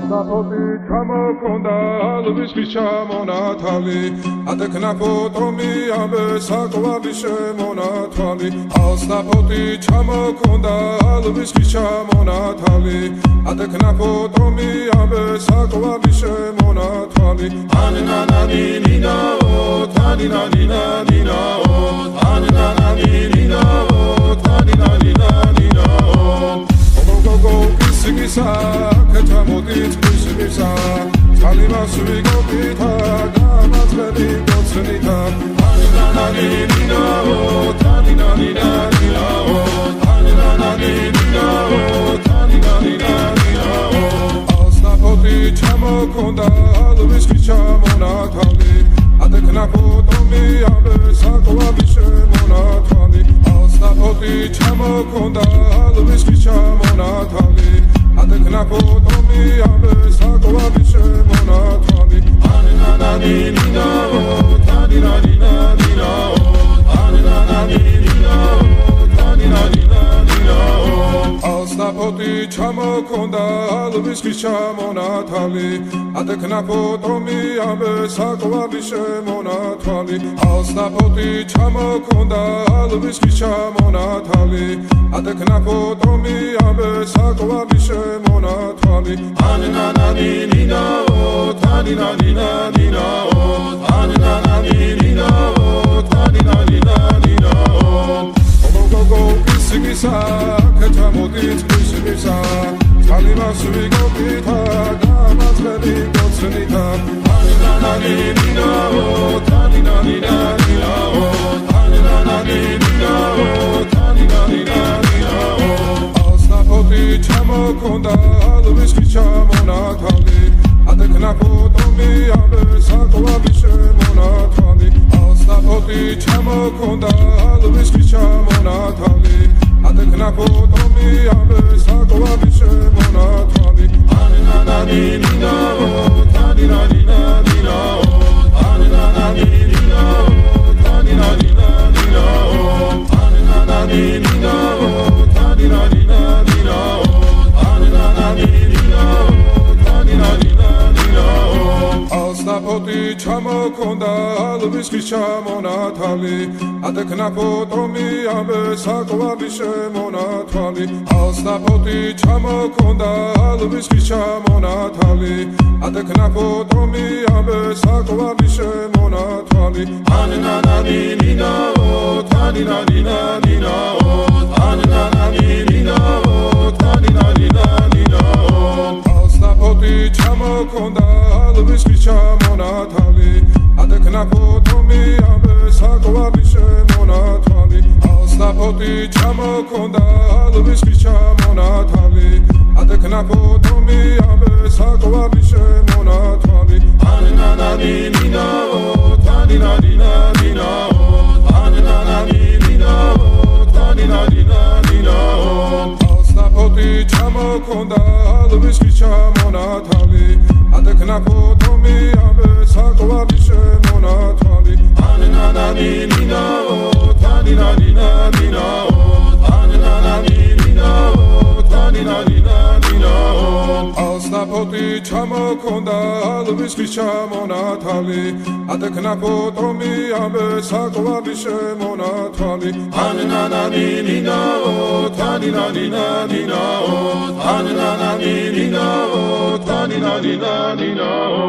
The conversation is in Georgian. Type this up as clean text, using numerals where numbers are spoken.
Sapoti ჩამოქონდა ალვის ჩამონათალი ატექნა ფოტომი ამე საკვარი შემონათალი ალსაპოტი ჩამოქონდა ალვის ჩამონათალი ატექნა ფოტომი ამე საკვარი შემონათალი ანანანინინაო თანინანინანინაო ანანანინინაო თანინანინანინაო გოგო გისა კეთამოდით მისმისა წალიმასვი გოგითა გამაცხები გოცნითა ანანანინინაო თანინანინანინაო ანანანინინაო თანინანინანინაო ალსაპოტი ჩამოქონდა ალვის ჩამონათალი ატექნა ფოტომი ამე საკვარი შემონათალი ალსაპოტი ჩამოქონდა ალვის ჩამონათალი ატექნა ფოტომი ამე საკვარი შემონათალი ანანანინინაო თანინანინანინაო ანანანინინაო თანინანინანინაო ალსაპოტი ჩამოქონდა ალვის ჩამონათალი ატექნა ფოტომი ამე საკვარი შემონათალი ალსაპოტი ჩამოქონდა ალვის ჩამონათალი ატექნა ფოტომი ამე საკვარი შემონათალი ანანანინინაო თანინანინანინაო ანანანინინაო თანინანინანინაო გოგო გისა კეთამოდით მისმისა წალიმასვი გოგითა გამაცხები გოცნითა ანანანინინაო თანინანინანინაო ანანანინინაო თანინანინანინაო ალსაპოტი ჩამოქონდა ალვის ჩამონათალი ატექნა ფოტომი ამე საკვარი შემონათალი ალსაპოტი ჩამოქონდა ალვის ჩამონათალი ატექნა ფოტომი ამე საკვარი შემონათალი ანანანინინაო თანინანინანინაო ანანანინინაო თანინანინანინაო ანანანინინაო თანინანინანინაო ანანანინინაო თანინანინანინაო ალსაპოტი ჩამოქონდა ალვის ჩამონათალი ატექნა ფოტომი ამე საკვარი შემონათალი ალსაპოტი ჩამოქონდა ალვის ჩამონათალი ატექნა ფოტომი ამე საკვარი შემონათალი ანანანინინაო თანინანინანინაო ანანანინინაო თანინანინანინაო ალსაპოტი ჩამოქონდა ალვის ჩამონათალი ატექნა ფოტომი ამე საკვარი შემონათალი ალსაპოტი ჩამოქონდა ალვის ჩამონათალი ატექნა ფოტომი ამე საკვარი შემონათალი ანანანინინაო თანინანინანინაო ანანანინინაო თანინანინანინაო ალსაპოტი ჩამოქონდა ალვის ჩამონათალი ატექნა ფოტომი ამე საკვარი შემონათალი ანანანინინაო თანინანინანინაო ანანანინინაო თანინანინანინაო ალსაპოტი ჩამოქონდა ალვის ჩამონათალი ატექნა ფოტომი ამე საკვარი შემონათალი ანანანინინაო თანინანინანინაო ანანანინინაო თანინანინანინაო